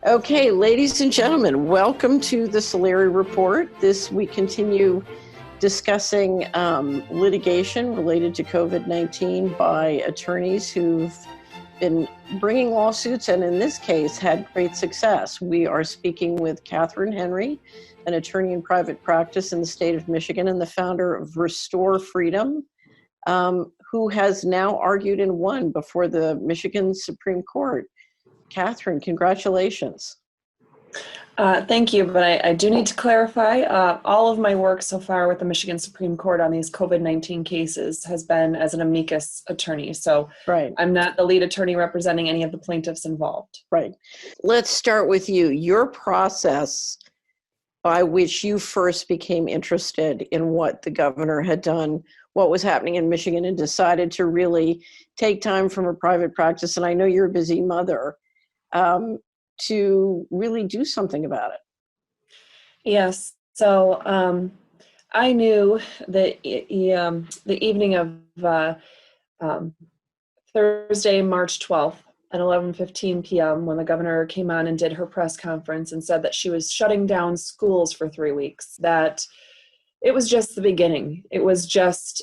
Okay, ladies and gentlemen, welcome to the Solari Report. We continue discussing litigation related to COVID-19 by attorneys who've been bringing lawsuits and in this case had great success. We are speaking with Katherine Henry, an attorney in private practice in the state of Michigan and the founder of Restore Freedom, who has now argued and won before the Michigan Supreme Court. Katherine, congratulations. Thank you, but I do need to clarify, all of my work so far with the Michigan Supreme Court on these COVID-19 cases has been as an amicus attorney. So right. I'm not the lead attorney representing any of the plaintiffs involved. Right. Let's start with you. Your process by which you first became interested in what the governor had done, what was happening in Michigan, and decided to really take time from a private practice, and I know you're a busy mother, to really do something about it. Yes. So I knew that the evening of Thursday, March 12th at 11:15 p.m. when the governor came on and did her press conference and said that she was shutting down schools for 3 weeks, that it was just the beginning. It was just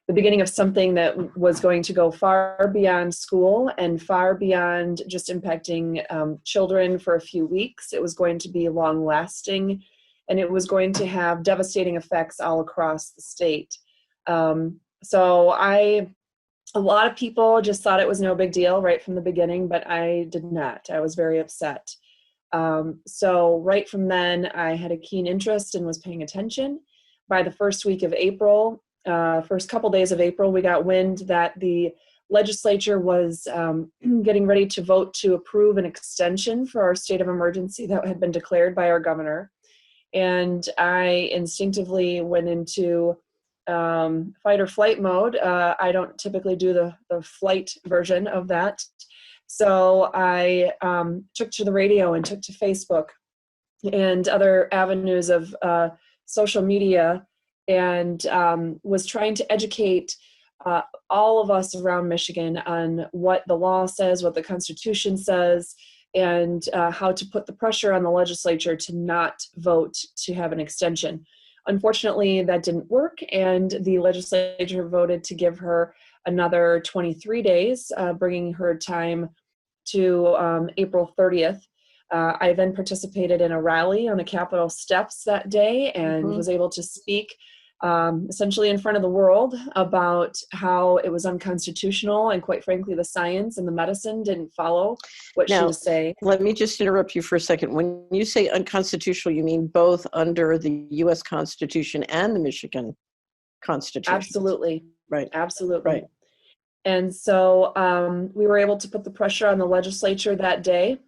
the beginning of something that was going to go far beyond school and far beyond just impacting children for a few weeks. It was going to be long lasting, and it was going to have devastating effects all across the state. A lot of people just thought it was no big deal right from the beginning, but I did not. I was very upset. So right from then, I had a keen interest and was paying attention. By the first week of April, first couple days of April, we got wind that the legislature was getting ready to vote to approve an extension for our state of emergency that had been declared by our governor. And I instinctively went into fight or flight mode. I don't typically do the flight version of that. So I took to the radio and took to Facebook and other avenues of social media and was trying to educate all of us around Michigan on what the law says, what the Constitution says, and how to put the pressure on the legislature to not vote to have an extension. Unfortunately, that didn't work, and the legislature voted to give her another 23 days, bringing her time to April 30th. I then participated in a rally on the Capitol steps that day and was able to speak essentially in front of the world about how it was unconstitutional, and quite frankly, the science and the medicine didn't follow what she was saying. Let me just interrupt you for a second. When you say unconstitutional, you mean both under the U.S. Constitution and the Michigan Constitution? Absolutely. Right. Absolutely. Right. And so we were able to put the pressure on the legislature that day.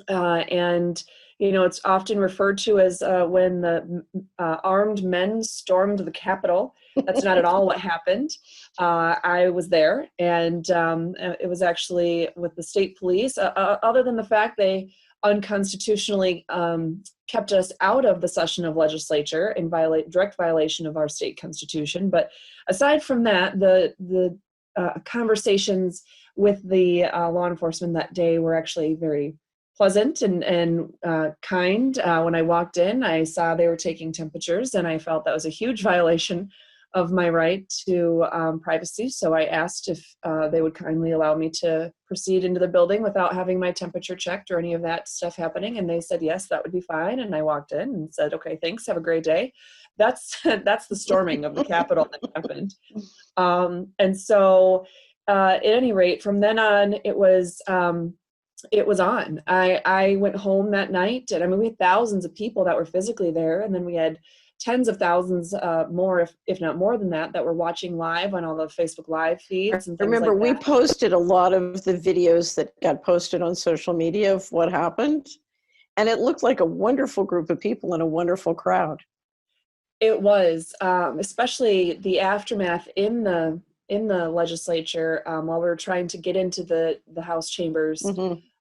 And it's often referred to as when the armed men stormed the Capitol. That's not at all what happened. I was there, and it was actually with the state police, other than the fact they unconstitutionally kept us out of the session of legislature in direct violation of our state constitution. But aside from that, the conversations with the law enforcement that day were actually very pleasant and kind. When I walked in, I saw they were taking temperatures, and I felt that was a huge violation of my right to privacy. So I asked if they would kindly allow me to proceed into the building without having my temperature checked or any of that stuff happening. And they said, yes, that would be fine. And I walked in and said, okay, thanks. Have a great day. That's the storming of the Capitol that happened. And so at any rate, from then on, it was on. I went home that night, and we had thousands of people that were physically there, and then we had tens of thousands more, if not more than that were watching live on all the Facebook Live feeds and things Remember, like that. we posted a lot of the videos that got posted on social media of what happened, and it looked like a wonderful group of people and a wonderful crowd. It was, especially the aftermath in the legislature while we were trying to get into the House chambers.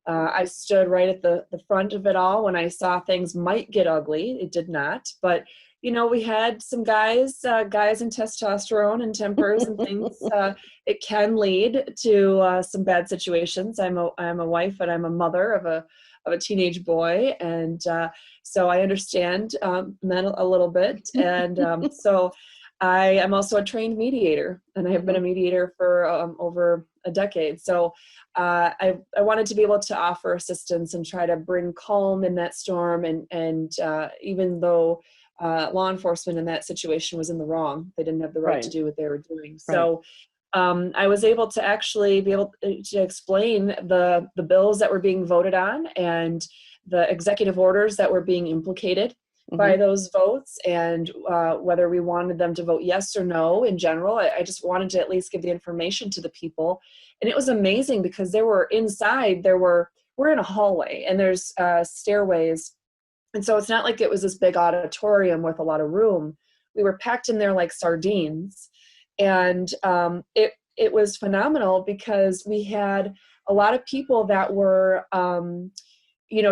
I stood right at the front of it all when I saw things might get ugly. It did not, but we had some guys and testosterone and tempers and things. It can lead to some bad situations. I'm a wife, and I'm a mother of of a teenage boy. And so I understand men a little bit. And so I am also a trained mediator, and I have been a mediator for over a decade. So I wanted to be able to offer assistance and try to bring calm in that storm. And even though law enforcement in that situation was in the wrong, they didn't have the right to do what they were doing. So I was able to actually be able to explain the bills that were being voted on and the executive orders that were being implicated by those votes, and whether we wanted them to vote yes or no in general. I just wanted to at least give the information to the people. And it was amazing because they were inside, we're in a hallway and there's stairways. And so it's not like it was this big auditorium with a lot of room. We were packed in there like sardines. And it was phenomenal because we had a lot of people that were,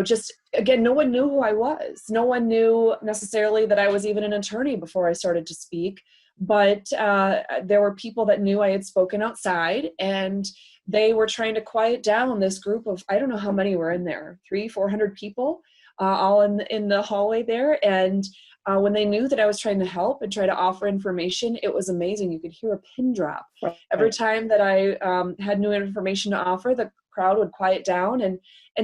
just, again, no one knew who I was. No one knew necessarily that I was even an attorney before I started to speak. But there were people that knew I had spoken outside, and they were trying to quiet down this group of, I don't know how many were in there, 300-400 people, all in the hallway there. And when they knew that I was trying to help and try to offer information, it was amazing. You could hear a pin drop. Every time that I had new information to offer, the crowd would quiet down. And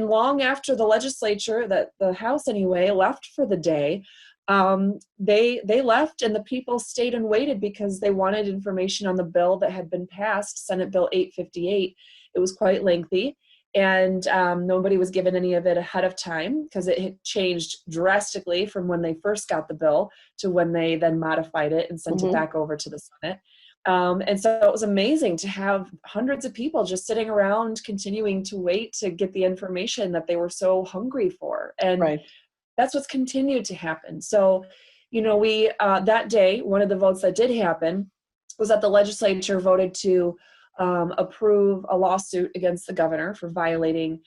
long after the legislature, the House anyway, left for the day, they left, and the people stayed and waited because they wanted information on the bill that had been passed, Senate Bill 858. It was quite lengthy. And nobody was given any of it ahead of time because it had changed drastically from when they first got the bill to when they then modified it and sent it back over to the Senate. And so it was amazing to have hundreds of people just sitting around continuing to wait to get the information that they were so hungry for. And that's what's continued to happen. So, we that day, one of the votes that did happen was that the legislature voted to approve a lawsuit against the governor for violating,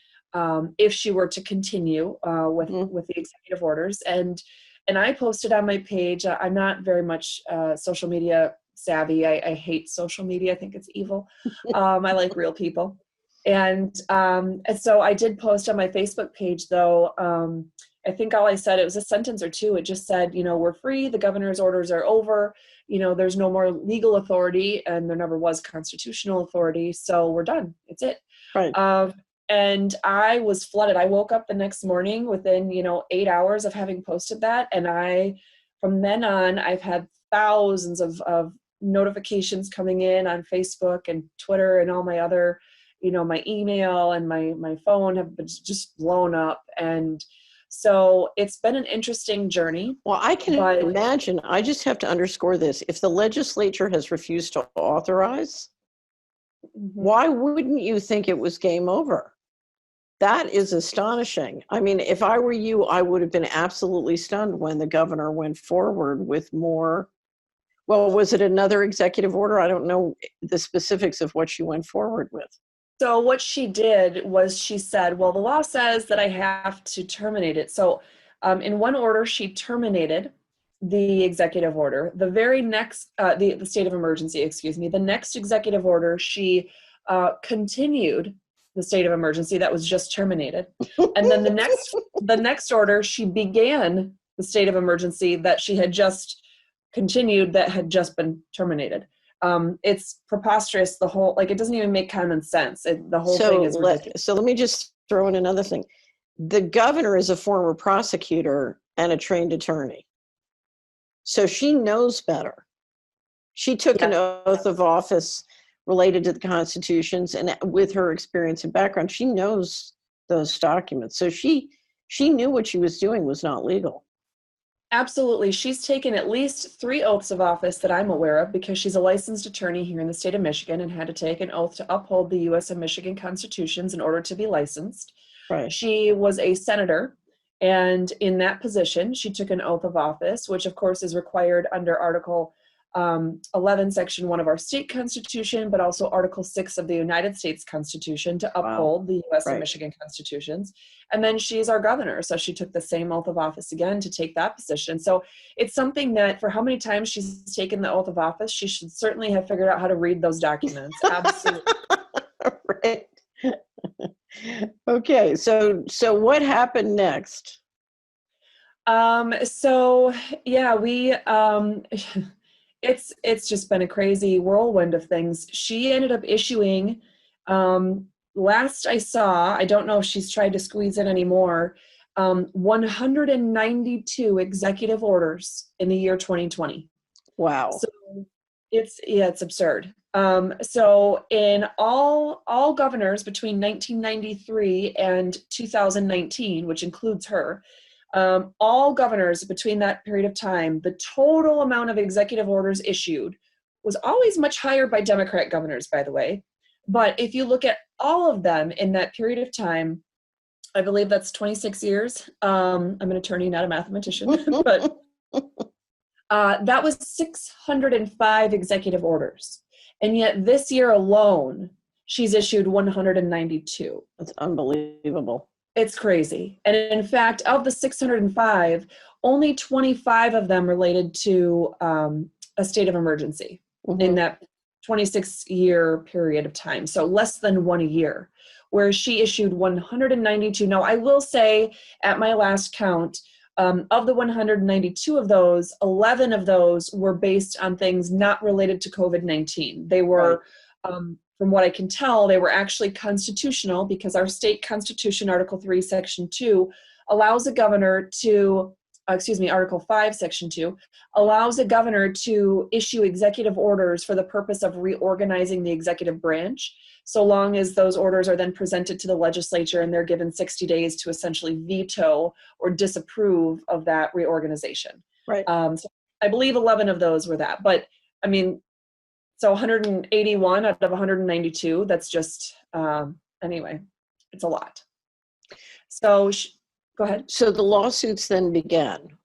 if she were to continue with the executive orders. And I posted on my page. I'm not very much social media savvy. I hate social media. I think it's evil. I like real people. And so I did post on my Facebook page, though. I think all I said, it was a sentence or two. It just said, we're free. The governor's orders are over. There's no more legal authority, and there never was constitutional authority. So we're done. It's it. And I was flooded. I woke up the next morning within, 8 hours of having posted that. And from then on, I've had thousands of notifications coming in on Facebook and Twitter and all my other, my email and my phone have been just blown up. And so it's been an interesting journey. Well, I can imagine. I just have to underscore this. If the legislature has refused to authorize, why wouldn't you think it was game over? That is astonishing. I mean, if I were you, I would have been absolutely stunned when the governor went forward with more. Well, was it another executive order? I don't know the specifics of what she went forward with. So what she did was she said, well, the law says that I have to terminate it. So in one order, she terminated the executive order. The very next, the state of emergency, the next executive order, she continued the state of emergency that was just terminated. And then the next order, she began the state of emergency that she had just continued that had just been terminated. It's preposterous. It doesn't even make common sense. The whole thing is ridiculous. So let me just throw in another thing. The governor is a former prosecutor and a trained attorney. So she knows better. She took an oath of office related to the constitutions, and with her experience and background, she knows those documents. So she knew what she was doing was not legal. Absolutely. She's taken at least 3 oaths of office that I'm aware of, because she's a licensed attorney here in the state of Michigan and had to take an oath to uphold the U.S. and Michigan constitutions in order to be licensed. She was a senator, and in that position, she took an oath of office, which of course is required under Article 11, Section 1 of our state constitution, but also Article 6 of the United States Constitution to uphold the U.S. and Michigan constitutions. And then she's our governor, so she took the same oath of office again to take that position. So it's something that, for how many times she's taken the oath of office, she should certainly have figured out how to read those documents. Absolutely. Okay, so what happened next? So yeah, we it's just been a crazy whirlwind of things. She ended up issuing, last I saw, I don't know if she's tried to squeeze in anymore, 192 executive orders in the year 2020. Wow. So it's absurd. So in all governors between 1993 and 2019, which includes her, all governors between that period of time, the total amount of executive orders issued was always much higher by Democrat governors, by the way. But if you look at all of them in that period of time, I believe that's 26 years. I'm an attorney, not a mathematician, but that was 605 executive orders. And yet this year alone, she's issued 192. That's unbelievable. It's crazy. And in fact, of the 605, only 25 of them related to a state of emergency in that 26-year period of time. So less than one a year, where she issued 192. Now, I will say at my last count, of the 192 of those, 11 of those were based on things not related to COVID-19. They were, from what I can tell, they were actually constitutional because our state constitution, Article 3, Section 2, allows a governor to, Article 5, Section 2, allows a governor to issue executive orders for the purpose of reorganizing the executive branch, so long as those orders are then presented to the legislature and they're given 60 days to essentially veto or disapprove of that reorganization. Right. So I believe 11 of those were that. But, I mean, so 181 out of 192, that's just, anyway, it's a lot. So go ahead. So the lawsuits then began.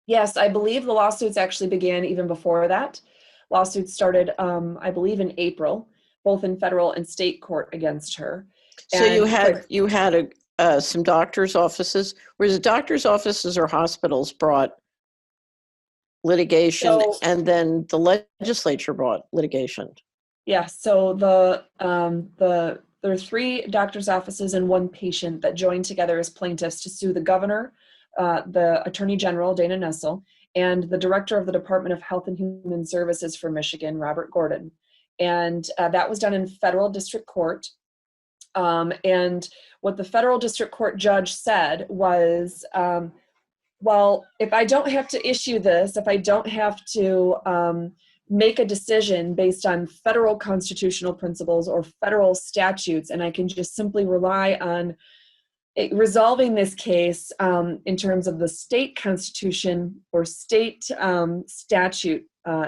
Yes, I believe the lawsuits actually began even before that. Lawsuits started, I believe, in April, both in federal and state court against her. So you had some doctors' offices. Was it doctors' offices or hospitals brought litigation, and then the legislature brought litigation? Yeah. So there are 3 doctors' offices and 1 patient that joined together as plaintiffs to sue the governor, the Attorney General, Dana Nessel, and the director of the Department of Health and Human Services for Michigan, Robert Gordon. And that was done in federal district court. And what the federal district court judge said was, well, if I don't have to issue this, if I don't have to make a decision based on federal constitutional principles or federal statutes, and I can just simply rely on resolving this case in terms of the state constitution or state statute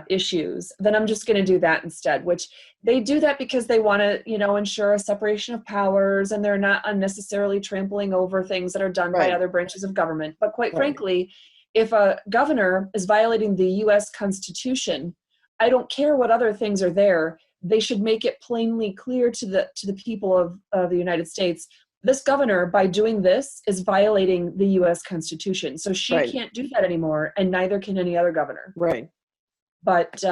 issues, then I'm just going to do that instead, which they do that because they want to, ensure a separation of powers, and they're not unnecessarily trampling over things that are done by other branches of government. But quite frankly, if a governor is violating the U.S. Constitution, I don't care what other things are there. They should make it plainly clear to the people of the United States, this governor, by doing this, is violating the U.S. Constitution. So she can't do that anymore, and neither can any other governor. Right. But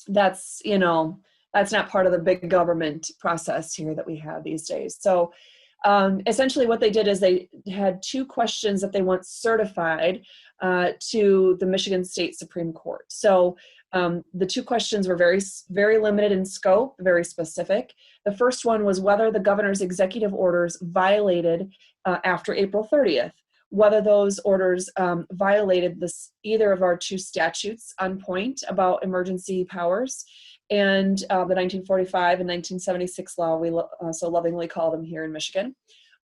that's not part of the big government process here that we have these days. So essentially what they did is they had 2 questions that they want certified to the Michigan State Supreme Court. So the 2 questions were very, very limited in scope, very specific. The first one was whether the governor's executive orders violated after April 30th, whether those orders violated either of our 2 statutes on point about emergency powers and the 1945 and 1976 law we so lovingly call them here in Michigan,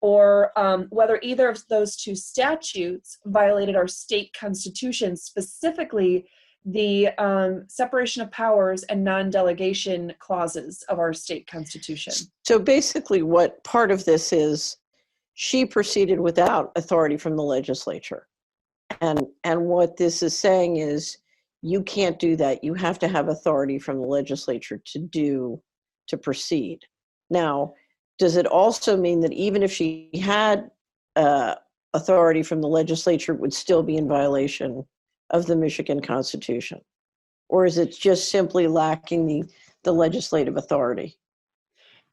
or whether either of those 2 statutes violated our state constitution, specifically the separation of powers and non-delegation clauses of our state constitution. So basically what part of this is, she proceeded without authority from the legislature. And what this is saying is, you can't do that. You have to have authority from the legislature to proceed. Now, does it also mean that even if she had authority from the legislature, it would still be in violation of the Michigan Constitution? Or is it just simply lacking the legislative authority?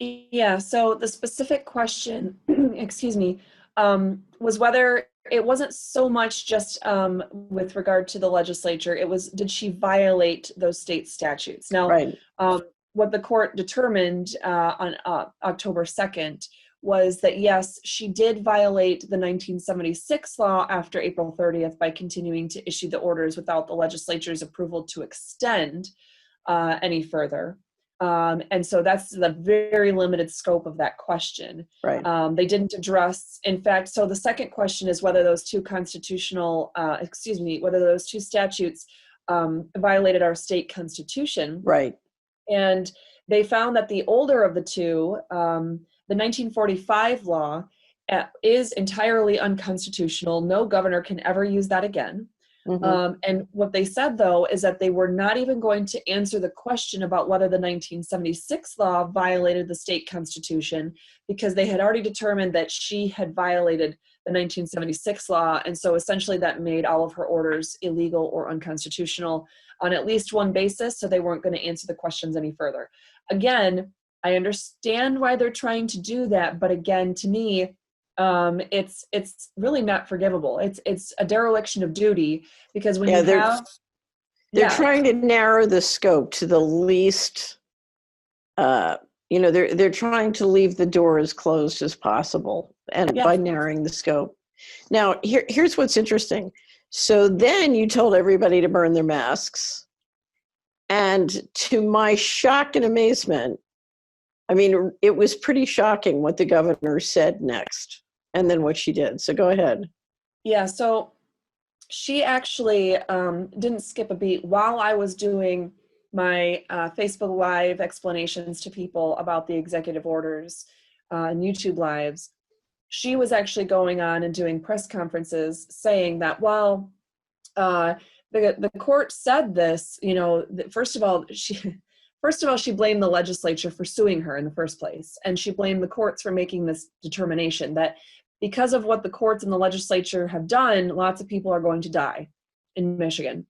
Yeah, so the specific question, excuse me, was whether it wasn't so much just with regard to the legislature, it was, did she violate those state statutes? Now, Right. what the court determined on October 2nd was that, yes, she did violate the 1976 law after April 30th by continuing to issue the orders without the legislature's approval to extend any further. And so that's the very limited scope of that question. Right. They didn't address, in fact, so the second question is whether those two whether those two statutes violated our state constitution. Right. And they found that the older of the two, the 1945 law, is entirely unconstitutional. No governor can ever use that again. Mm-hmm. And what they said, though, is that they were not even going to answer the question about whether the 1976 law violated the state constitution, because they had already determined that she had violated the 1976 law. And so essentially that made all of her orders illegal or unconstitutional on at least one basis. So they weren't going to answer the questions any further. Again, I understand why they're trying to do that. But again, to me, it's really not forgivable. It's a dereliction of duty, because when they're trying to narrow the scope to the least, they're trying to leave the door as closed as possible, and by narrowing the scope. Now, here's what's interesting. So then you told everybody to burn their masks, and to my shock and amazement, I mean, it was pretty shocking what the governor said next, and then what she did. So go ahead. Yeah, so she actually didn't skip a beat. While I was doing my Facebook Live explanations to people about the executive orders and YouTube Lives, she was actually going on and doing press conferences saying that, well, the court said this, first of all, she blamed the legislature for suing her in the first place. And she blamed the courts for making this determination that because of what the courts and the legislature have done, lots of people are going to die in Michigan.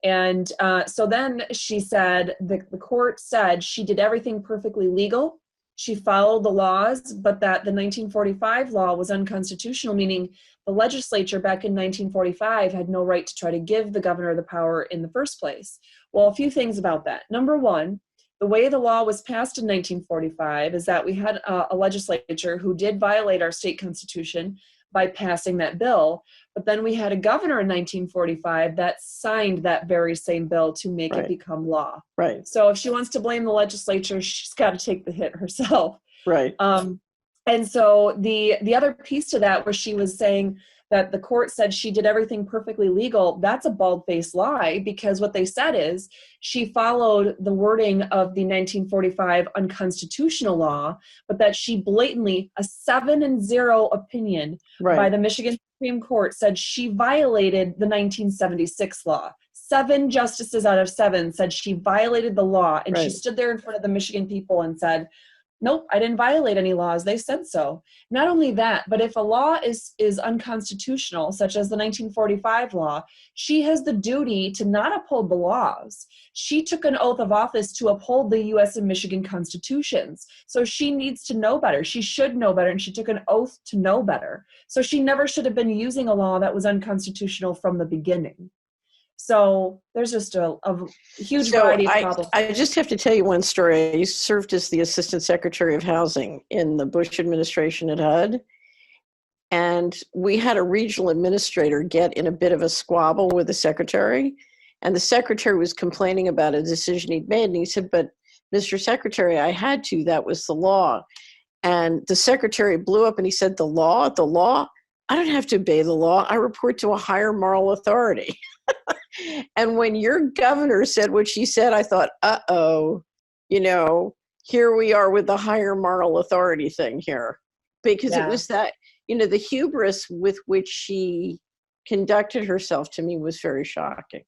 And so then she said, the court said she did everything perfectly legal. She followed the laws, but that the 1945 law was unconstitutional, meaning the legislature back in 1945 had no right to try to give the governor the power in the first place. Well, a few things about that. Number one, the way the law was passed in 1945 is that we had a legislature who did violate our state constitution by passing that bill. But then we had a governor in 1945 that signed that very same bill to make it become law. Right. So if she wants to blame the legislature, she's got to take the hit herself. Right. And so the other piece to that, where she was saying that the court said she did everything perfectly legal, that's a bald-faced lie, because what they said is she followed the wording of the 1945 unconstitutional law, but that she blatantly, a 7-0 opinion by the Michigan Supreme Court said she violated the 1976 law. 7 justices out of 7 said she violated the law, and she stood there in front of the Michigan people and said, nope, I didn't violate any laws. They said so. Not only that, but if a law is unconstitutional, such as the 1945 law, she has the duty to not uphold the laws. She took an oath of office to uphold the U.S. and Michigan constitutions. So she needs to know better. She should know better, and she took an oath to know better. So she never should have been using a law that was unconstitutional from the beginning. So there's just a huge variety of problems. I just have to tell you one story. I served as the Assistant Secretary of Housing in the Bush administration at HUD. And we had a regional administrator get in a bit of a squabble with the secretary. And the secretary was complaining about a decision he'd made. And he said, but Mr. Secretary, I had to. That was the law. And the secretary blew up and he said, the law? I don't have to obey the law. I report to a higher moral authority. And when your governor said what she said, I thought, uh-oh, here we are with the higher moral authority thing here. Because it was that, the hubris with which she conducted herself, to me, was very shocking.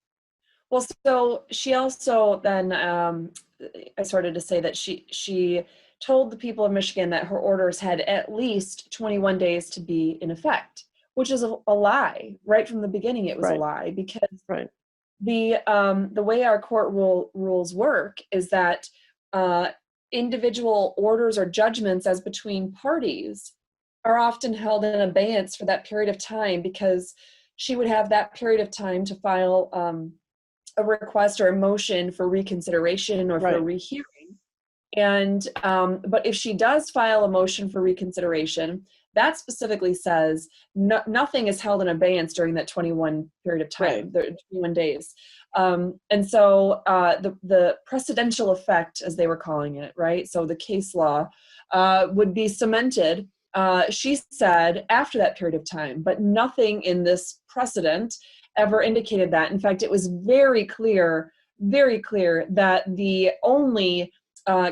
Well, so she also then, I started to say that she told the people of Michigan that her orders had at least 21 days to be in effect, which is a lie. Right from the beginning, it was a lie, because the way our court rules work is that individual orders or judgments as between parties are often held in abeyance for that period of time, because she would have that period of time to file a request or a motion for reconsideration or for rehearing. And but if she does file a motion for reconsideration, that specifically says nothing is held in abeyance during that 21 period of time, the 21 days. And so the precedential effect, as they were calling it, right? So the case law would be cemented, she said, after that period of time, but nothing in this precedent ever indicated that. In fact, it was very clear that the only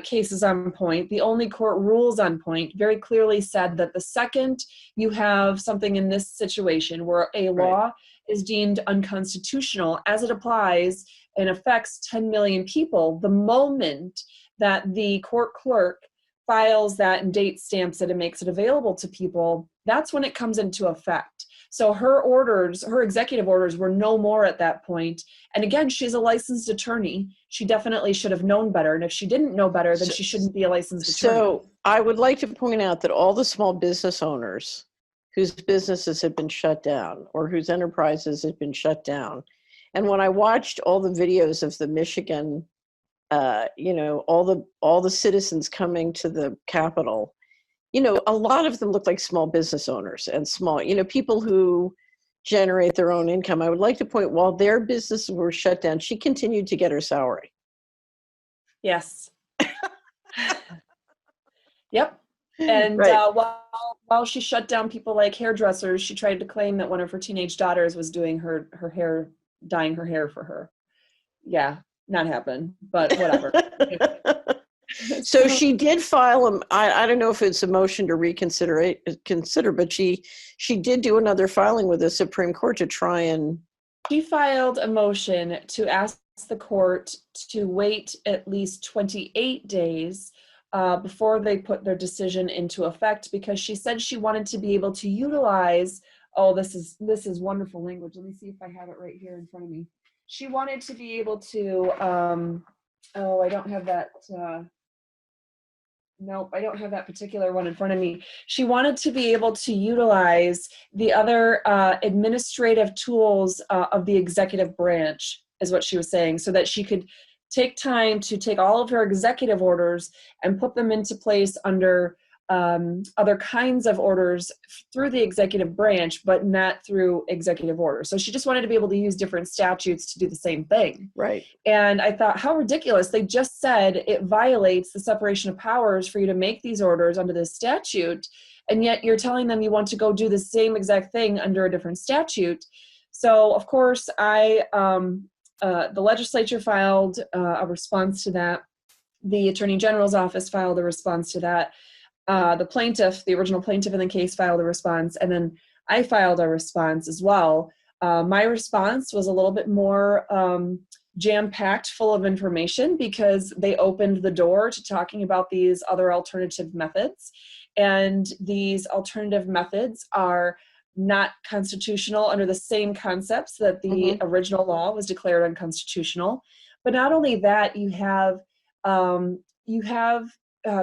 cases on point, the only court rules on point very clearly said that the second you have something in this situation where a law is deemed unconstitutional as it applies and affects 10 million people, the moment that the court clerk files that and date stamps it and makes it available to people, that's when it comes into effect. So her orders, her executive orders, were no more at that point. And again, she's a licensed attorney. She definitely should have known better. And if she didn't know better, then she shouldn't be a licensed attorney. So I would like to point out that all the small business owners whose businesses have been shut down or whose enterprises have been shut down, and when I watched all the videos of the Michigan, all the citizens coming to the Capitol, a lot of them look like small business owners and small, people who generate their own income. I would like to point, while their businesses were shut down, she continued to get her salary. Yes. Yep. And while she shut down people like hairdressers, she tried to claim that one of her teenage daughters was doing her hair, dyeing her hair for her. Yeah, not happen, but whatever. So she did file I don't know if it's a motion to reconsider, but she did do another filing with the Supreme Court to try and. She filed a motion to ask the court to wait at least 28 days before they put their decision into effect, because she said she wanted to be able to utilize, this is wonderful language. Let me see if I have it right here in front of me. She wanted to be able to, I don't have that. Nope, I don't have that particular one in front of me. She wanted to be able to utilize the other administrative tools of the executive branch, is what she was saying, so that she could take time to take all of her executive orders and put them into place under other kinds of orders through the executive branch, but not through executive orders. So she just wanted to be able to use different statutes to do the same thing. Right. And I thought, how ridiculous. They just said it violates the separation of powers for you to make these orders under this statute, and yet you're telling them you want to go do the same exact thing under a different statute. So, of course, the legislature filed a response to that. The Attorney General's office filed a response to that. The plaintiff, the original plaintiff in the case, filed a response, and then I filed a response as well. My response was a little bit more jam-packed, full of information, because they opened the door to talking about these other alternative methods. And these alternative methods are not constitutional under the same concepts that the original law was declared unconstitutional. But not only that, you have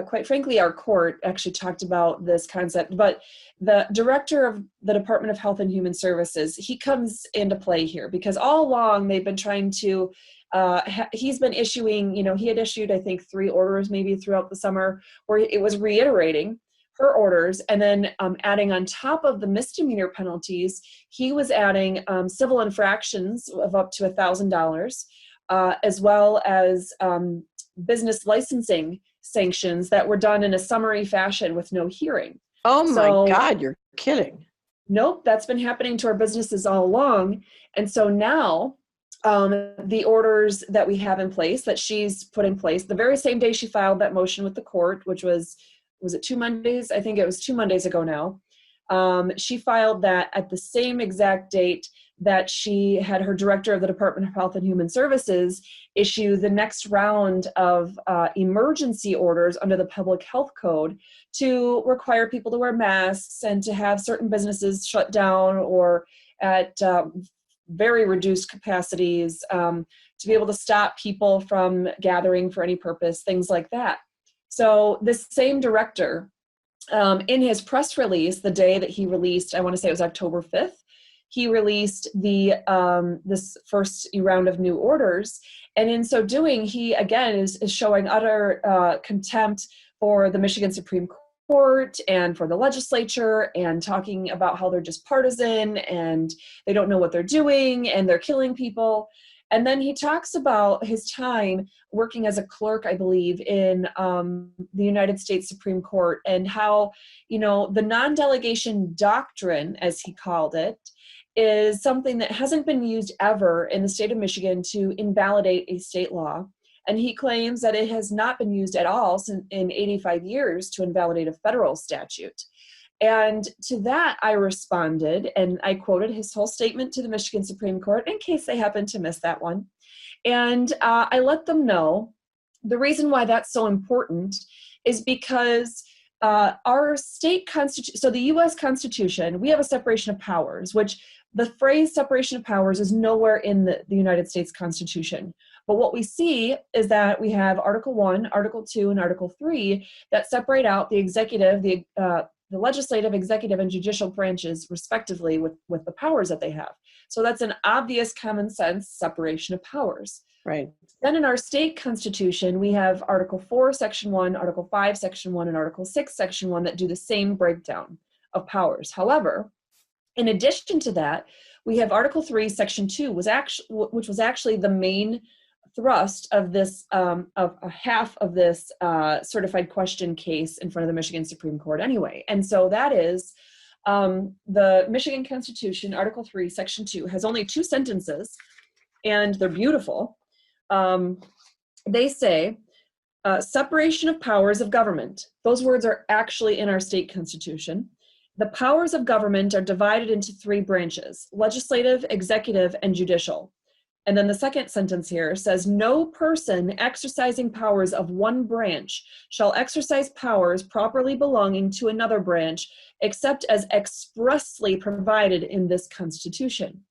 quite frankly, our court actually talked about this concept, but the director of the Department of Health and Human Services, he comes into play here, because all along they've been trying to, he's been issuing, he had issued, I think, 3 orders maybe throughout the summer, where it was reiterating her orders, and then adding on top of the misdemeanor penalties, he was adding civil infractions of up to $1,000, as well as business licensing sanctions that were done in a summary fashion with no hearing. Oh my God, you're kidding. Nope, that's been happening to our businesses all along. And so now the orders that we have in place, that she's put in place, the very same day she filed that motion with the court, which was it 2 Mondays? I think it was 2 Mondays ago now. She filed that at the same exact date that she had her director of the Department of Health and Human Services issue the next round of emergency orders under the Public Health Code to require people to wear masks and to have certain businesses shut down or at very reduced capacities, to be able to stop people from gathering for any purpose, things like that. So this same director, in his press release, the day that he released, I want to say it was October 5th, he released the this first round of new orders. And in so doing, he again is showing utter contempt for the Michigan Supreme Court and for the legislature, and talking about how they're just partisan and they don't know what they're doing and they're killing people. And then he talks about his time working as a clerk, I believe, in the United States Supreme Court, and how, the non-delegation doctrine, as he called it, is something that hasn't been used ever in the state of Michigan to invalidate a state law. And he claims that it has not been used at all in 85 years to invalidate a federal statute. And to that, I responded, and I quoted his whole statement to the Michigan Supreme Court in case they happened to miss that one. And I let them know the reason why that's so important is because our state constitution, so the U.S. Constitution, we have a separation of powers, which the phrase separation of powers is nowhere in the United States Constitution. But what we see is that we have Article 1, Article 2, and Article 3 that separate out the executive, the legislative, executive, and judicial branches, respectively, with the powers that they have. So that's an obvious common sense separation of powers. Right. Then in our state constitution, we have Article 4, Section 1, Article 5, Section 1, and Article 6, Section 1 that do the same breakdown of powers. However, in addition to that, we have Article 3, Section 2, which was actually the main thrust of this, of a half of this certified question case in front of the Michigan Supreme Court anyway. And so that is the Michigan Constitution, Article 3, Section 2, has only 2 sentences, and they're beautiful. They say, separation of powers of government. Those words are actually in our state constitution. The powers of government are divided into 3 branches: legislative, executive, and judicial. And then the second sentence here says, no person exercising powers of one branch shall exercise powers properly belonging to another branch, except as expressly provided in this Constitution.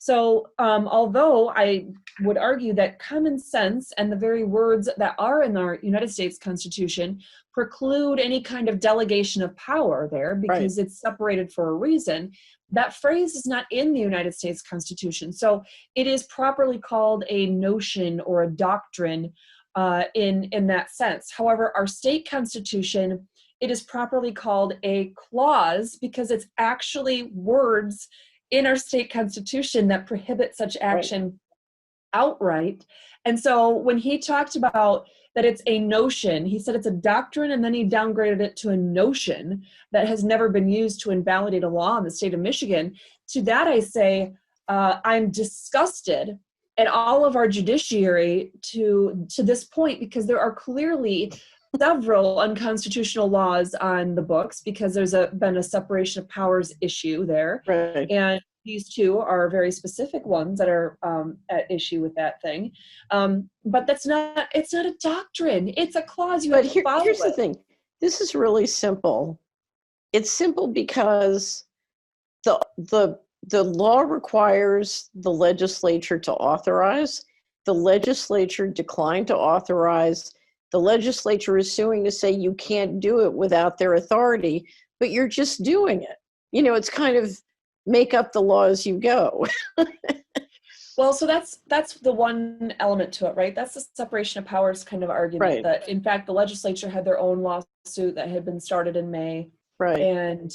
So although I would argue that common sense and the very words that are in our United States Constitution preclude any kind of delegation of power there because it's separated for a reason, that phrase is not in the United States Constitution. So it is properly called a notion or a doctrine in that sense. However, our state constitution, it is properly called a clause because it's actually words in our state constitution that prohibit such action outright. And so when he talked about that it's a notion, he said it's a doctrine, and then he downgraded it to a notion that has never been used to invalidate a law in the state of Michigan. To that I say, I'm disgusted at all of our judiciary to this point, because there are clearly several unconstitutional laws on the books because there's been a separation of powers issue there. Right. And these 2 are very specific ones that are at issue with that thing. But it's not a doctrine. It's a clause you have to follow. Here's the thing. This is really simple. It's simple because the law requires the legislature to authorize. The legislature declined to authorize. The legislature is suing to say you can't do it without their authority, but you're just doing it. It's kind of make up the law as you go. Well, so that's the one element to it, right? That's the separation of powers kind of argument that, in fact, the legislature had their own lawsuit that had been started in May. Right. And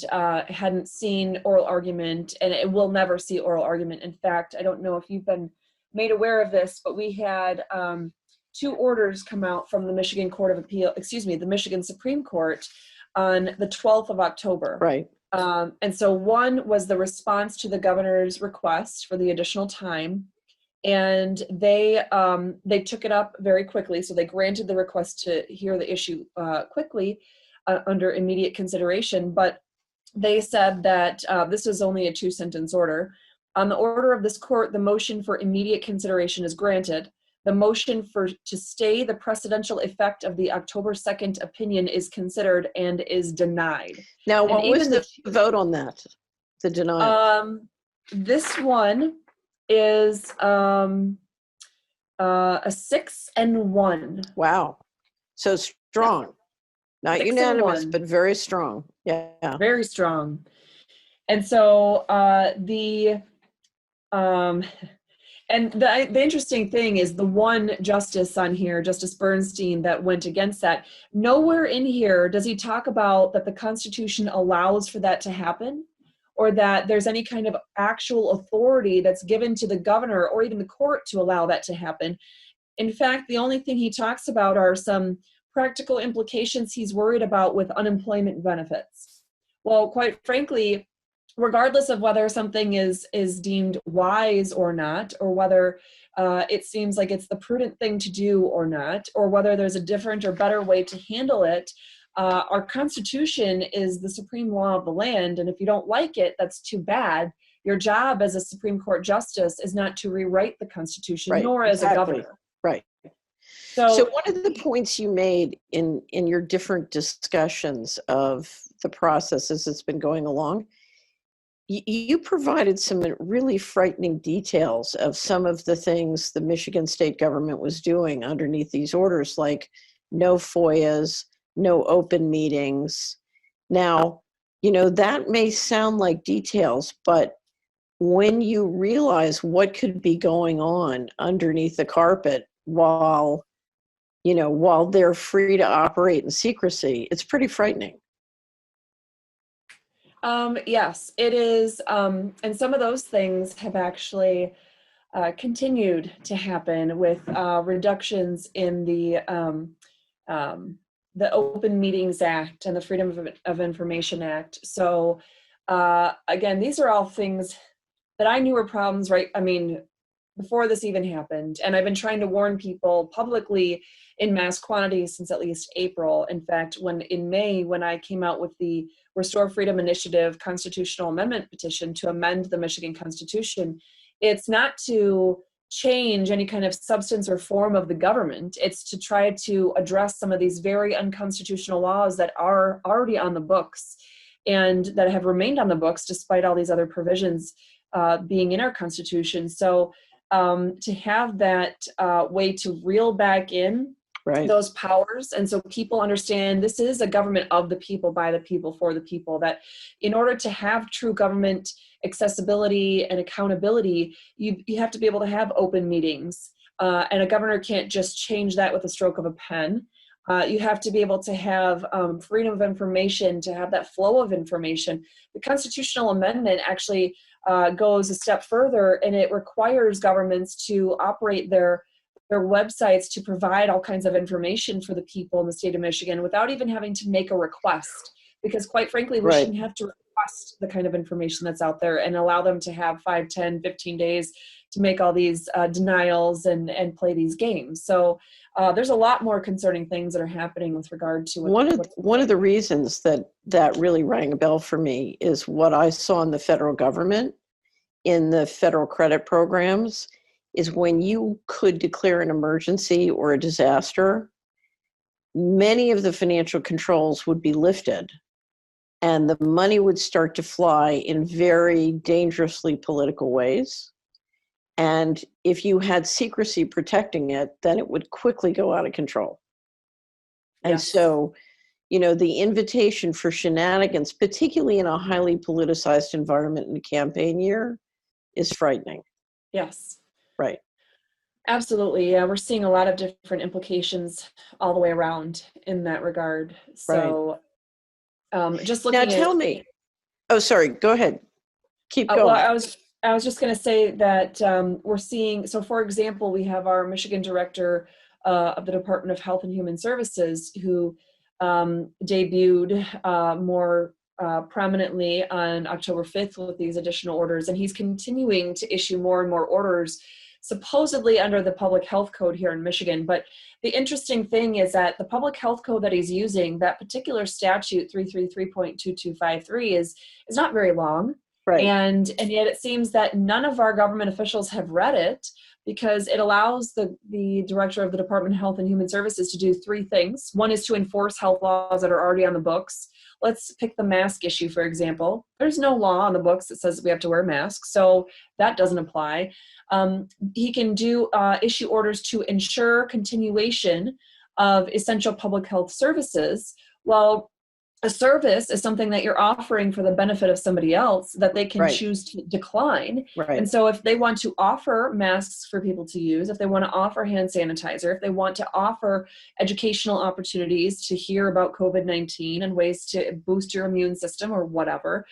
hadn't seen oral argument, and it will never see oral argument. In fact, I don't know if you've been made aware of this, but we had 2 orders come out from the Michigan the Michigan Supreme Court on the 12th of October. Right. And so one was the response to the governor's request for the additional time. And they took it up very quickly. So they granted the request to hear the issue quickly under immediate consideration. But they said that this was only a 2-sentence order. On the order of this court, the motion for immediate consideration is granted. The motion to stay the precedential effect of the October 2nd opinion is considered and is denied. Now, what was the vote on that? The denial? This one is a 6-1. Wow. So strong. Not unanimous, but very strong. Yeah. Very strong. And so and the interesting thing is the one justice on here, Justice Bernstein, that went against that, nowhere in here does he talk about that the Constitution allows for that to happen, or that there's any kind of actual authority that's given to the governor or even the court to allow that to happen. In fact, the only thing he talks about are some practical implications he's worried about with unemployment benefits. Well, quite frankly, regardless of whether something is deemed wise or not, or whether it seems like it's the prudent thing to do or not, or whether there's a different or better way to handle it, our Constitution is the supreme law of the land, and if you don't like it, that's too bad. Your job as a Supreme Court justice is not to rewrite the Constitution, Right, nor as a governor. Right. So one of the points you made in your different discussions of the process as it's been going along, you provided some really frightening details of some of the things the Michigan state government was doing underneath these orders, like no FOIAs, no open meetings. Now, that may sound like details, but when you realize what could be going on underneath the carpet while they're free to operate in secrecy, it's pretty frightening. Yes, it is. And some of those things have actually continued to happen with reductions in the Open Meetings Act and the Freedom of Information Act. So again, these are all things that I knew were problems, right? I mean, before this even happened. And I've been trying to warn people publicly in mass quantities since at least April. In fact, in May, when I came out with the Restore Freedom Initiative constitutional amendment petition to amend the Michigan Constitution, it's not to change any kind of substance or form of the government. It's to try to address some of these very unconstitutional laws that are already on the books and that have remained on the books despite all these other provisions being in our Constitution. So to have that way to reel back in those powers, and so people understand this is a government of the people, by the people, for the people, that in order to have true government accessibility and accountability, you have to be able to have open meetings, and a governor can't just change that with a stroke of a pen. You have to be able to have freedom of information, to have that flow of information. The constitutional amendment actually goes a step further, and it requires governments to operate their websites to provide all kinds of information for the people in the state of Michigan without even having to make a request. Because quite frankly, we shouldn't have to request the kind of information that's out there and allow them to have 5, 10, 15 days to make all these denials and play these games. So there's a lot more concerning things that are happening with regard to one of the reasons that really rang a bell for me is what I saw in the federal government, in the federal credit programs, is when you could declare an emergency or a disaster, many of the financial controls would be lifted and the money would start to fly in very dangerously political ways. And if you had secrecy protecting it, then it would quickly go out of control. And so, the invitation for shenanigans, particularly in a highly politicized environment in a campaign year, is frightening. Yes. Right. Absolutely. Yeah, we're seeing a lot of different implications all the way around in that regard. So just looking now tell me. Oh, sorry. Go ahead. Keep going. Well, I was just going to say that we're seeing, so for example, we have our Michigan director of the Department of Health and Human Services who debuted more prominently on October 5th with these additional orders, and he's continuing to issue more and more orders supposedly under the public health code here in Michigan. But the interesting thing is that the public health code that he's using, that particular statute 333.2253 is not very long. Right. And yet it seems that none of our government officials have read it, because it allows the director of the Department of Health and Human Services to do 3 things. One is to enforce health laws that are already on the books. Let's pick the mask issue, for example. There's no law on the books that says we have to wear masks, so that doesn't apply. He can issue orders to ensure continuation of essential public health services, Well, a service is something that you're offering for the benefit of somebody else that they can Right. choose to decline. Right. And so if they want to offer masks for people to use, if they want to offer hand sanitizer, if they want to offer educational opportunities to hear about COVID-19 and ways to boost your immune system or whatever,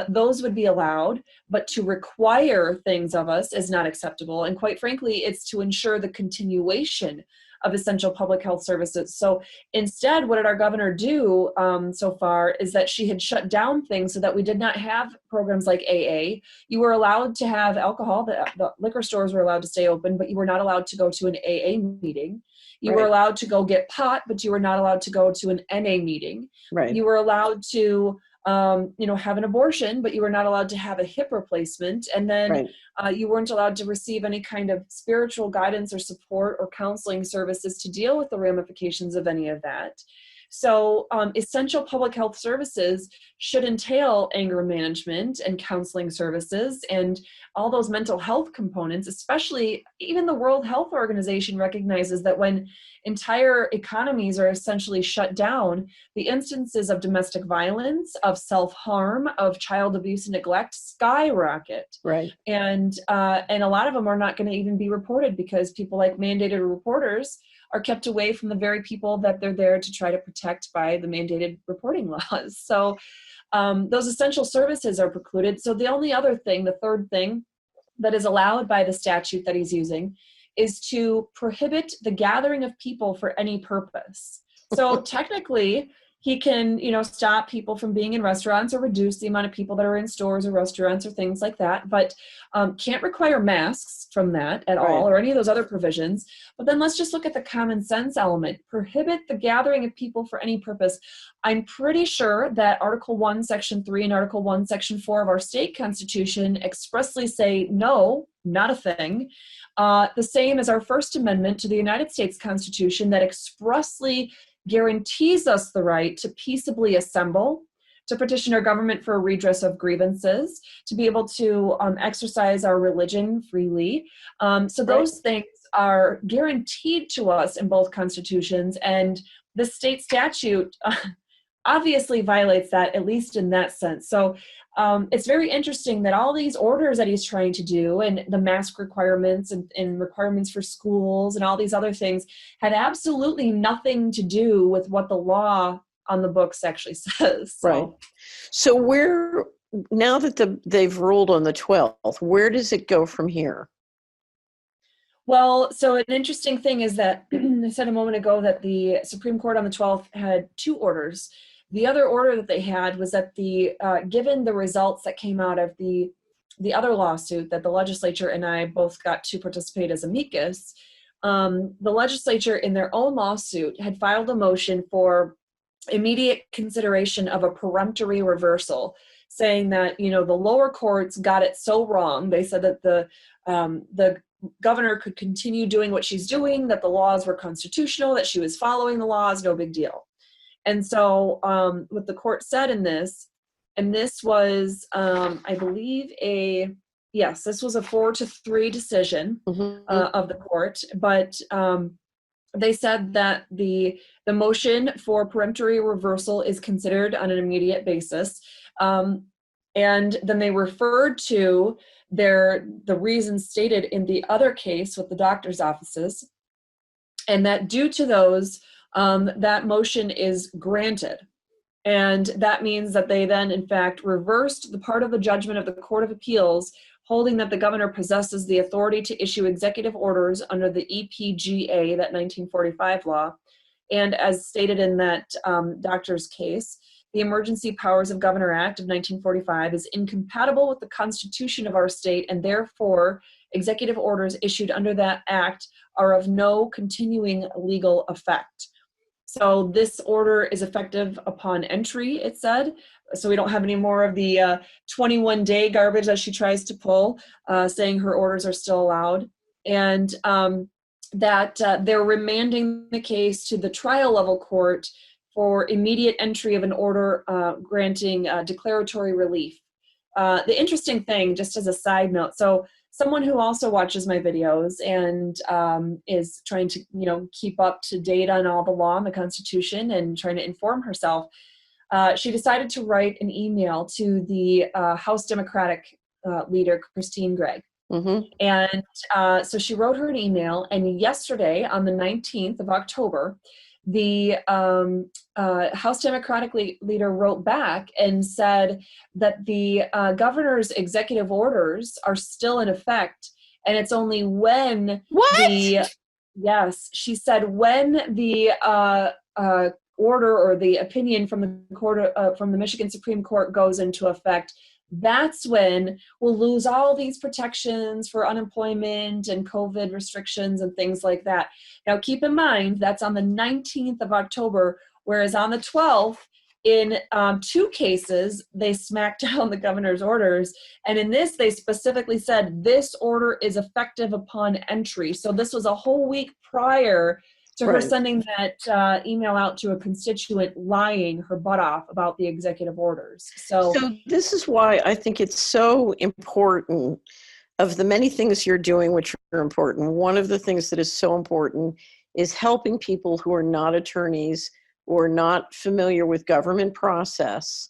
those would be allowed. But to require things of us is not acceptable. And quite frankly, it's to ensure the continuation of essential public health services. So instead, what did our governor do so far is that she had shut down things so that we did not have programs like AA. You were allowed to have alcohol, the liquor stores were allowed to stay open, but you were not allowed to go to an AA meeting. You were allowed to go get pot, but you were not allowed to go to an NA meeting. Right. You were allowed to have an abortion, but you were not allowed to have a hip replacement. And then you weren't allowed to receive any kind of spiritual guidance or support or counseling services to deal with the ramifications of any of that. So essential public health services should entail anger management and counseling services and all those mental health components, especially even the World Health Organization recognizes that when entire economies are essentially shut down, the instances of domestic violence, of self-harm, of child abuse and neglect skyrocket. Right. And a lot of them are not going to even be reported because people like mandated reporters are kept away from the very people that they're there to try to protect by the mandated reporting laws. So those essential services are precluded. So the only other thing, the third thing that is allowed by the statute that he's using is to prohibit the gathering of people for any purpose. So technically, he can, stop people from being in restaurants or reduce the amount of people that are in stores or restaurants or things like that, but can't require masks from that at all or any of those other provisions. But then let's just look at the common sense element. Prohibit the gathering of people for any purpose. I'm pretty sure that Article 1, Section 3 and Article 1, Section 4 of our state constitution expressly say no, not a thing. The same as our First Amendment to the United States Constitution that expressly guarantees us the right to peaceably assemble, to petition our government for a redress of grievances, to be able to exercise our religion freely. So those things are guaranteed to us in both constitutions, and the state statute obviously violates that, at least in that sense. So it's very interesting that all these orders that he's trying to do and the mask requirements and requirements for schools and all these other things had absolutely nothing to do with what the law on the books actually says. So now that they've ruled on the 12th, where does it go from here? Well, so an interesting thing is that I said a moment ago that the Supreme Court on the 12th had two orders. The other order that they had was that given the results that came out of the other lawsuit that the legislature and I both got to participate as amicus, the legislature in their own lawsuit had filed a motion for immediate consideration of a peremptory reversal, saying that, the lower courts got it so wrong. They said that the governor could continue doing what she's doing, that the laws were constitutional, that she was following the laws, no big deal. And so what the court said in this, and this was, I believe, this was a 4-3 decision of the court, but they said that the motion for peremptory reversal is considered on an immediate basis. And then they referred to the reasons stated in the other case with the doctor's offices, and that due to those, that motion is granted. And that means that they then, in fact, reversed the part of the judgment of the Court of Appeals holding that the governor possesses the authority to issue executive orders under the EPGA, that 1945 law. And as stated in that doctor's case, the Emergency Powers of Governor Act of 1945 is incompatible with the Constitution of our state, and therefore executive orders issued under that act are of no continuing legal effect. So this order is effective upon entry, it said. So we don't have any more of the 21-day garbage that she tries to pull, saying her orders are still allowed. And that they're remanding the case to the trial level court for immediate entry of an order granting declaratory relief. The interesting thing, just as a side note, so someone who also watches my videos and is trying to, keep up to date on all the law and the Constitution and trying to inform herself, she decided to write an email to the House Democratic leader, Christine Gregg. Mm-hmm. And so she wrote her an email, and yesterday, on the 19th of October, the House Democratic leader wrote back and said that the governor's executive orders are still in effect, and it's only when yes, she said, when the order or the opinion from the court from the Michigan Supreme Court goes into effect, that's when we'll lose all these protections for unemployment and COVID restrictions and things like that. Now, keep in mind, that's on the 19th of October, whereas on the 12th, in 2 cases, they smacked down the governor's orders. And in this, they specifically said this order is effective upon entry. So this was a whole week prior to her sending that email out to a constituent, lying her butt off about the executive orders. So this is why I think it's so important. Of the many things you're doing, which are important, one of the things that is so important is helping people who are not attorneys or not familiar with government process,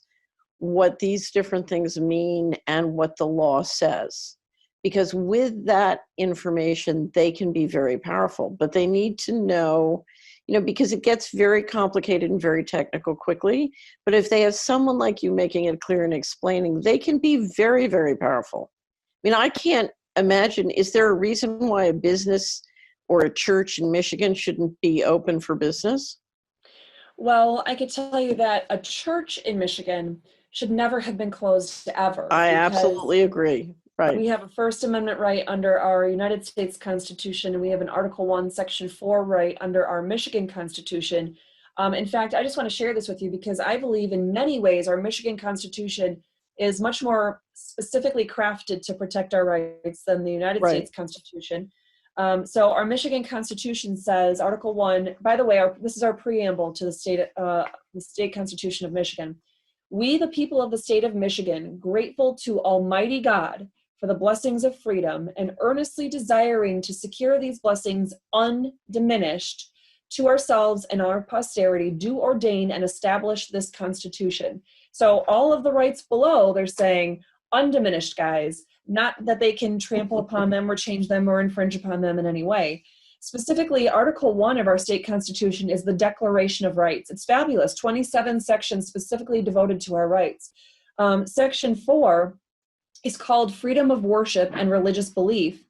what these different things mean and what the law says. Because with that information, they can be very powerful, but they need to know, because it gets very complicated and very technical quickly. But if they have someone like you making it clear and explaining, they can be very, very powerful. I mean, I can't imagine, is there a reason why a business or a church in Michigan shouldn't be open for business? Well, I could tell you that a church in Michigan should never have been closed ever. I absolutely agree. Right. We have a First Amendment right under our United States Constitution, and we have an Article 1, Section 4 right under our Michigan Constitution. In fact, I just want to share this with you because I believe in many ways our Michigan Constitution is much more specifically crafted to protect our rights than the United States Constitution. So our Michigan Constitution says, Article 1, by the way, this is our preamble to the state Constitution of Michigan. We, the people of the state of Michigan, grateful to Almighty God for the blessings of freedom and earnestly desiring to secure these blessings undiminished to ourselves and our posterity, do ordain and establish this Constitution. So all of the rights below, they're saying undiminished, guys, not that they can trample upon them or change them or infringe upon them in any way. Specifically, Article 1 of our state constitution is the Declaration of Rights. It's fabulous, 27 sections specifically devoted to our rights. Section 4 is called Freedom of Worship and Religious Belief,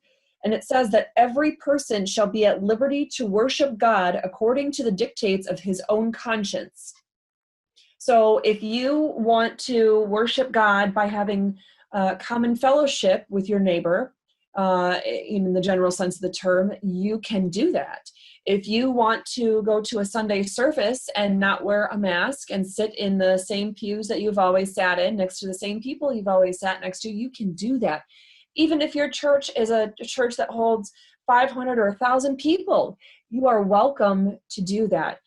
and it says that every person shall be at liberty to worship God according to the dictates of his own conscience. So if you want to worship God by having common fellowship with your neighbor, in the general sense of the term, you can do that. If you want to go to a Sunday service and not wear a mask and sit in the same pews that you've always sat in, next to the same people you've always sat next to, you can do that. Even if your church is a church that holds 500 or 1,000 people, you are welcome to do that.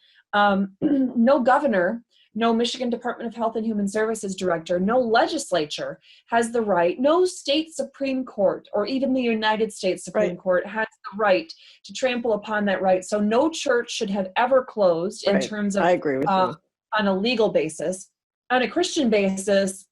No governor, no Michigan Department of Health and Human Services director, no legislature has the right, no state Supreme Court or even the United States Supreme Court has the right to trample upon that right. So no church should have ever closed in terms of, I agree with you. On a legal basis. On a Christian basis,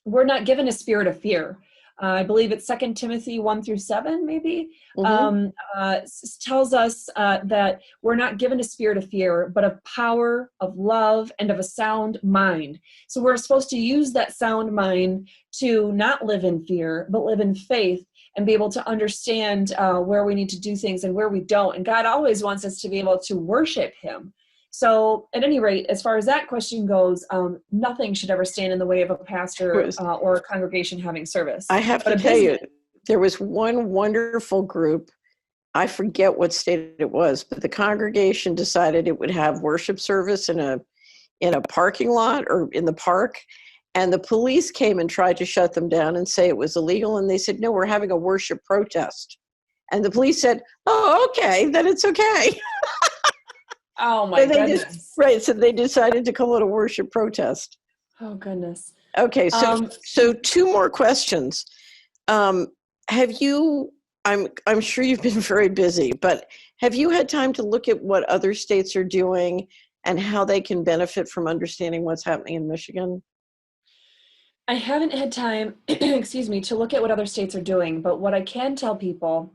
we're not given a spirit of fear. I believe it's 2 Timothy 1-7, maybe, tells us that we're not given a spirit of fear, but of power, of love, and of a sound mind. So we're supposed to use that sound mind to not live in fear, but live in faith and be able to understand where we need to do things and where we don't. And God always wants us to be able to worship him. So at any rate, as far as that question goes, nothing should ever stand in the way of a pastor or a congregation having service. I have to tell you, there was one wonderful group, I forget what state it was, but the congregation decided it would have worship service in a parking lot or in the park. And the police came and tried to shut them down and say it was illegal. And they said, no, we're having a worship protest. And the police said, oh, okay, then it's okay. Oh my goodness. So they decided to call it a worship protest. Oh goodness. Okay, so 2 more questions. have you, I'm sure you've been very busy, but have you had time to look at what other states are doing and how they can benefit from understanding what's happening in Michigan? I haven't had time, excuse me, to look at what other states are doing, but what I can tell people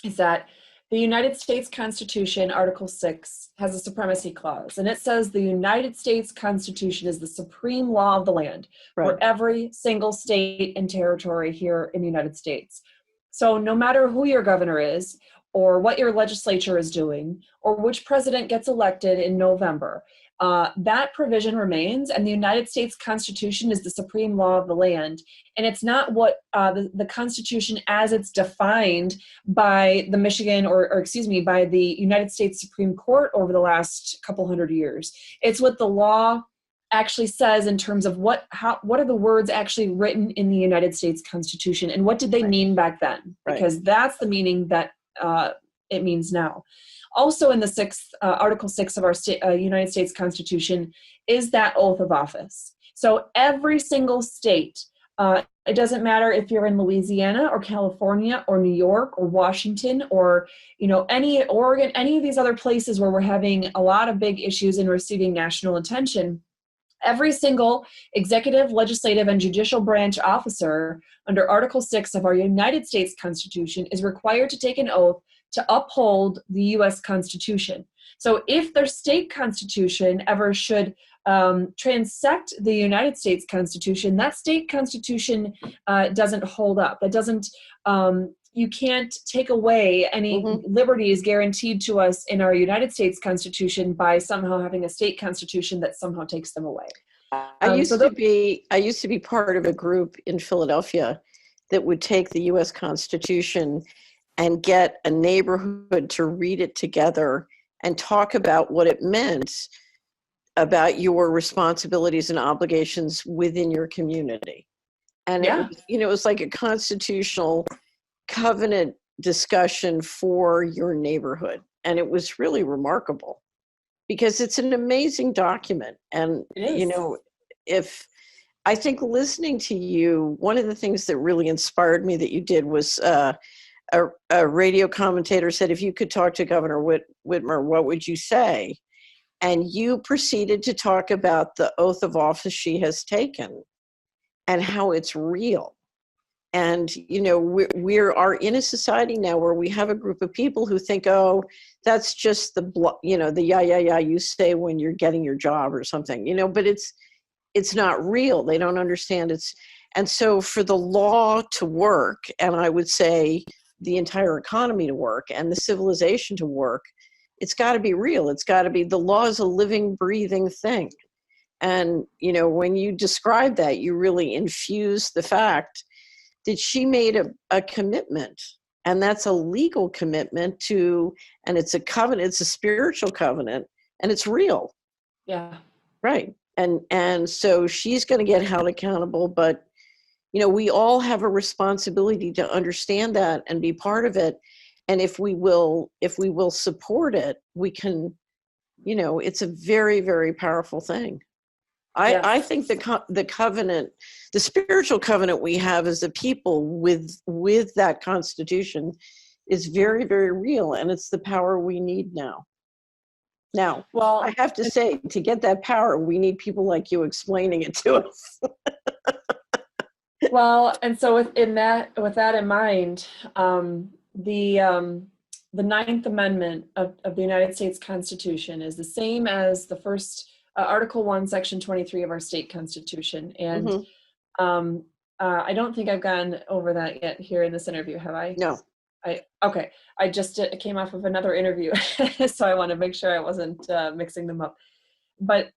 is that the United States Constitution, Article 6, has a supremacy clause, and it says the United States Constitution is the supreme law of the land Right. for every single state and territory here in the United States. So no matter who your governor is, or what your legislature is doing, or which president gets elected in November, that provision remains, and the United States Constitution is the supreme law of the land. And it's not what the Constitution as it's defined by the Michigan, or excuse me, by the United States Supreme Court over the last couple hundred years. It's what the law actually says in terms of what are the words actually written in the United States Constitution, and what did they mean back then? Because that's the meaning that it means now. Also in the Article 6 of our United States Constitution is that oath of office. So every single state, it doesn't matter if you're in Louisiana or California or New York or Washington or any Oregon, any of these other places where we're having a lot of big issues and receiving national attention, every single executive, legislative, and judicial branch officer under Article 6 of our United States Constitution is required to take an oath to uphold the U.S. Constitution. So if their state constitution ever should transect the United States Constitution, that state constitution doesn't hold up. That doesn't, you can't take away any liberties guaranteed to us in our United States Constitution by somehow having a state constitution that somehow takes them away. I used to be part of a group in Philadelphia that would take the U.S. Constitution and get a neighborhood to read it together and talk about what it meant about your responsibilities and obligations within your community. And it was like a constitutional covenant discussion for your neighborhood. And it was really remarkable because it's an amazing document. And, if I think listening to you, one of the things that really inspired me that you did was a radio commentator said, if you could talk to Governor Whitmer, what would you say? And you proceeded to talk about the oath of office she has taken and how it's real. And, we are in a society now where we have a group of people who think, oh, that's just the you say when you're getting your job or something, but it's not real. They don't understand it's. And so for the law to work, and I would say the entire economy to work and the civilization to work, it's got to be real. It's got to be, the law is a living, breathing thing. And, when you describe that, you really infuse the fact that she made a commitment, and that's a legal commitment and it's a covenant, it's a spiritual covenant, and it's real. Yeah. Right. And so she's going to get held accountable, but we all have a responsibility to understand that and be part of it. And if we will support it, we can, it's a very, very powerful thing. Yes. I think the covenant, the spiritual covenant we have as a people with that Constitution is very, very real. And it's the power we need now. Now, I have to say, to get that power, we need people like you explaining it to us. Well, and so with that in mind, the Ninth Amendment of the United States Constitution is the same as the first Article 1, Section 23 of our state constitution. And I don't think I've gone over that yet here in this interview, have I? No. Okay. I just came off of another interview, so I want to make sure I wasn't mixing them up. But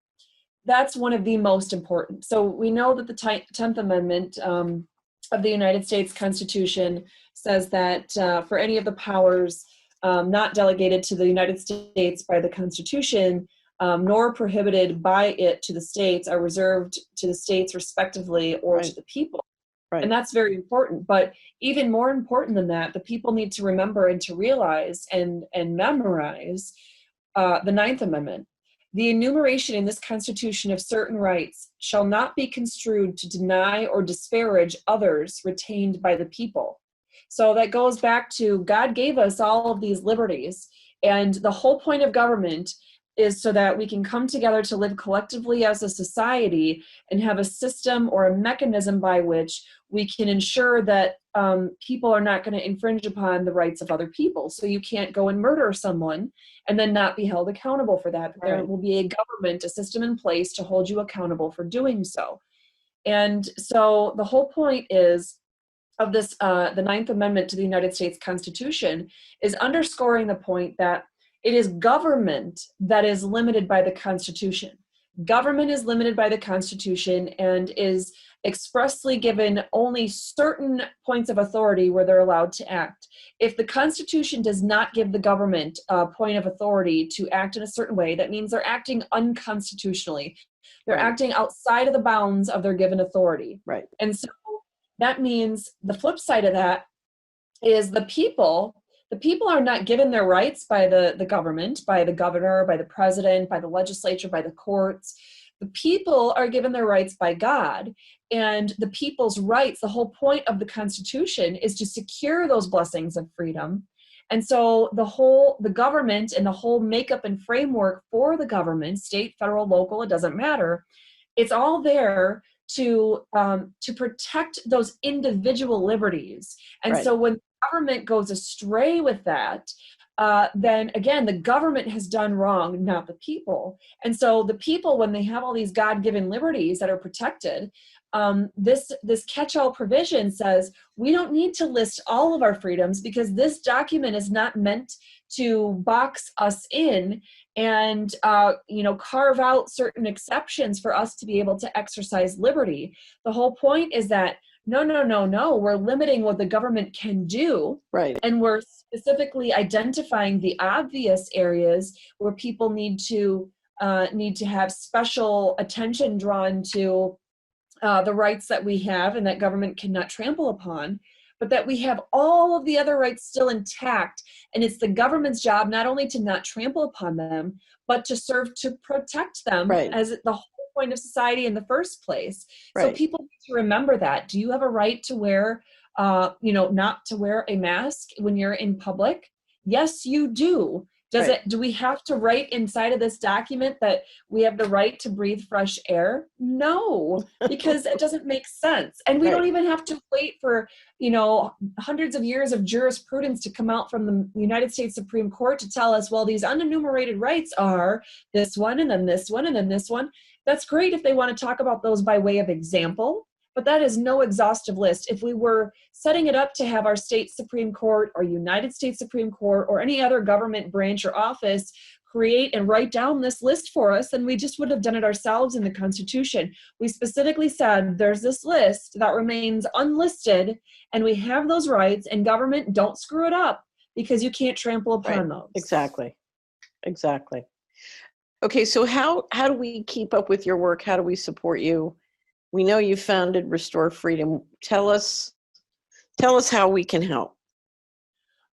that's one of the most important. So we know that the 10th Amendment of the United States Constitution says that for any of the powers not delegated to the United States by the Constitution, nor prohibited by it to the states, are reserved to the states respectively or to the people. Right. And that's very important. But even more important than that, the people need to remember and to realize and memorize the Ninth Amendment. The enumeration in this Constitution of certain rights shall not be construed to deny or disparage others retained by the people. So that goes back to God gave us all of these liberties. And the whole point of government is so that we can come together to live collectively as a society and have a system or a mechanism by which we can ensure that people are not going to infringe upon the rights of other people. So you can't go and murder someone and then not be held accountable for that. Right. There will be a government, a system in place to hold you accountable for doing so. And so the whole point is of this, the Ninth Amendment to the United States Constitution, is underscoring the point that it is government that is limited by the Constitution. Government is limited by the Constitution and is expressly given only certain points of authority where they're allowed to act. If the Constitution does not give the government a point of authority to act in a certain way, that means they're acting unconstitutionally. They're acting outside of the bounds of their given authority. Right. And so that means the flip side of that is the people are not given their rights by the government, by the governor, by the president, by the legislature, by the courts. The people are given their rights by God, and the people's rights, the whole point of the Constitution is to secure those blessings of freedom. And so the government and the whole makeup and framework for the government, state, federal, local, it doesn't matter. It's all there to protect those individual liberties. And Right. so when government goes astray with that, then again, the government has done wrong, not the people. And so the people, when they have all these God-given liberties that are protected, this catch-all provision says we don't need to list all of our freedoms because this document is not meant to box us in and carve out certain exceptions for us to be able to exercise liberty. The whole point is that no, we're limiting what the government can do. Right. And we're specifically identifying the obvious areas where people need to have special attention drawn to the rights that we have and that government cannot trample upon, but that we have all of the other rights still intact. And it's the government's job not only to not trample upon them, but to serve to protect them. Right. As the whole point of society in the first place. Right. So people need to remember that. Do you have a right to wear, not to wear a mask when you're in public? Yes, you do. Do we have to write inside of this document that we have the right to breathe fresh air? No, because it doesn't make sense. And we don't even have to wait for, hundreds of years of jurisprudence to come out from the United States Supreme Court to tell us, well, these unenumerated rights are this one, and then this one, and then this one. That's great if they want to talk about those by way of example. But that is no exhaustive list. If we were setting it up to have our state Supreme Court or United States Supreme Court or any other government branch or office create and write down this list for us, then we just would have done it ourselves in the Constitution. We specifically said there's this list that remains unlisted and we have those rights, and government, don't screw it up because you can't trample upon those. Exactly. Okay, so how do we keep up with your work? How do we support you? We know you founded Restore Freedom. Tell us how we can help.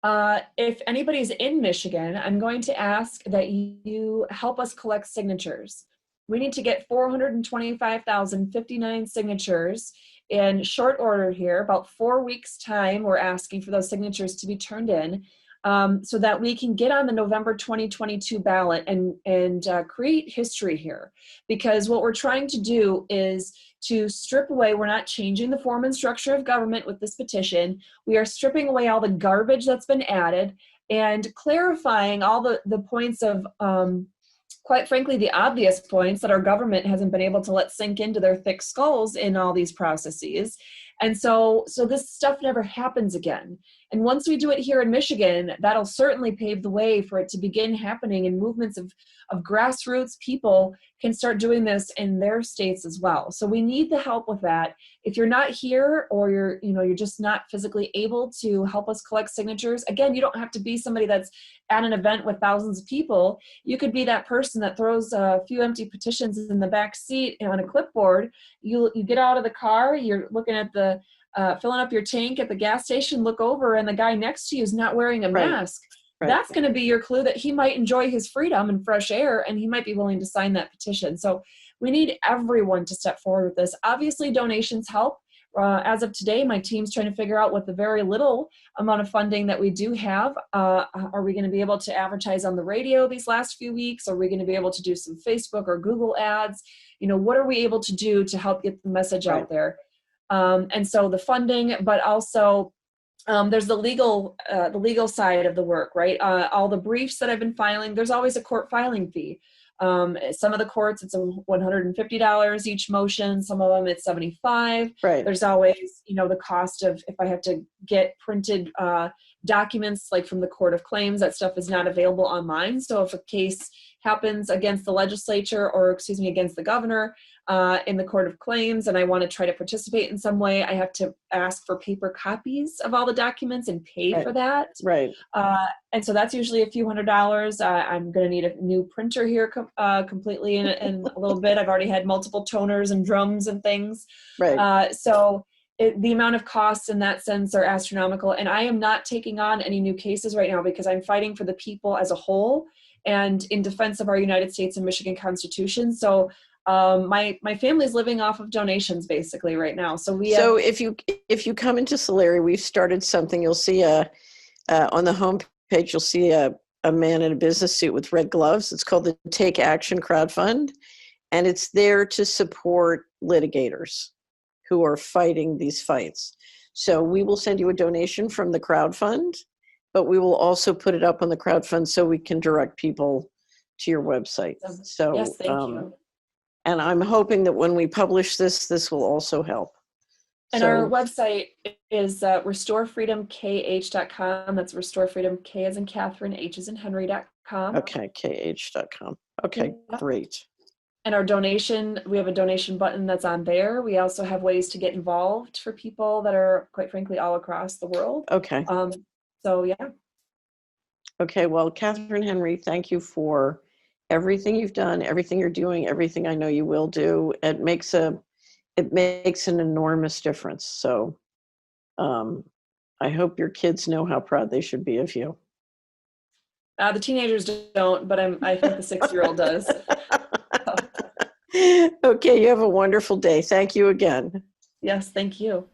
If anybody's in Michigan, I'm going to ask that you help us collect signatures. We need to get 425,059 signatures in short order here. About 4 weeks' time, we're asking for those signatures to be turned in so that we can get on the November 2022 ballot and create history here. Because what we're trying to do is to strip away, we're not changing the form and structure of government with this petition. We are stripping away all the garbage that's been added and clarifying all the points of, quite frankly, the obvious points that our government hasn't been able to let sink into their thick skulls in all these processes. And so this stuff never happens again. And once we do it here in Michigan, that'll certainly pave the way for it to begin happening in movements of grassroots people can start doing this in their states as well. So we need the help with that. If you're not here or you're just not physically able to help us collect signatures, again, you don't have to be somebody that's at an event with thousands of people. You could be that person that throws a few empty petitions in the back seat on a clipboard. You get out of the car, you're looking at the filling up your tank at the gas station, look over, and the guy next to you is not wearing a mask. Right. That's going to be your clue that he might enjoy his freedom and fresh air, and he might be willing to sign that petition. So we need everyone to step forward with this. Obviously, donations help. as of today, my team's trying to figure out what the very little amount of funding that we do have. Are we going to be able to advertise on the radio these last few weeks? Are we going to be able to do some Facebook or Google ads? What are we able to do to help get the message out there? And so the funding, but also there's the legal side of the work, right? All the briefs that I've been filing, there's always a court filing fee. Some of the courts, it's $150 each motion. Some of them it's $75. Right. There's always, the cost of if I have to get printed documents like from the Court of Claims, that stuff is not available online. So if a case happens against the legislature or against the governor in the Court of Claims, and I want to try to participate in some way, I have to ask for paper copies of all the documents and pay for that. Right. And so that's usually a few $100s. I'm going to need a new printer here completely in a little bit. I've already had multiple toners and drums and things. Right. So the amount of costs in that sense are astronomical. And I am not taking on any new cases right now because I'm fighting for the people as a whole and in defense of our United States and Michigan Constitution. So my family is living off of donations basically right now. So if you come into Solari, we've started something. You'll see on the homepage, you'll see a man in a business suit with red gloves. It's called the Take Action Crowdfund, and it's there to support litigators who are fighting these fights. So we will send you a donation from the crowdfund, but we will also put it up on the crowdfund so we can direct people to your website. So yes, thank you. And I'm hoping that when we publish this will also help. And our website is restorefreedomkh.com. That's restorefreedom, K as in Katherine, H as in Henry.com. Okay, kh.com. Okay, great. And our donation, we have a donation button that's on there. We also have ways to get involved for people that are, quite frankly, all across the world. Okay. So, yeah. Okay, well, Katherine Henry, thank you for everything you've done, everything you're doing, everything I know you will do. It makes an enormous difference. So I hope your kids know how proud they should be of you. The teenagers don't, but I think the 6-year-old does. Okay, you have a wonderful day. Thank you again. Yes, thank you.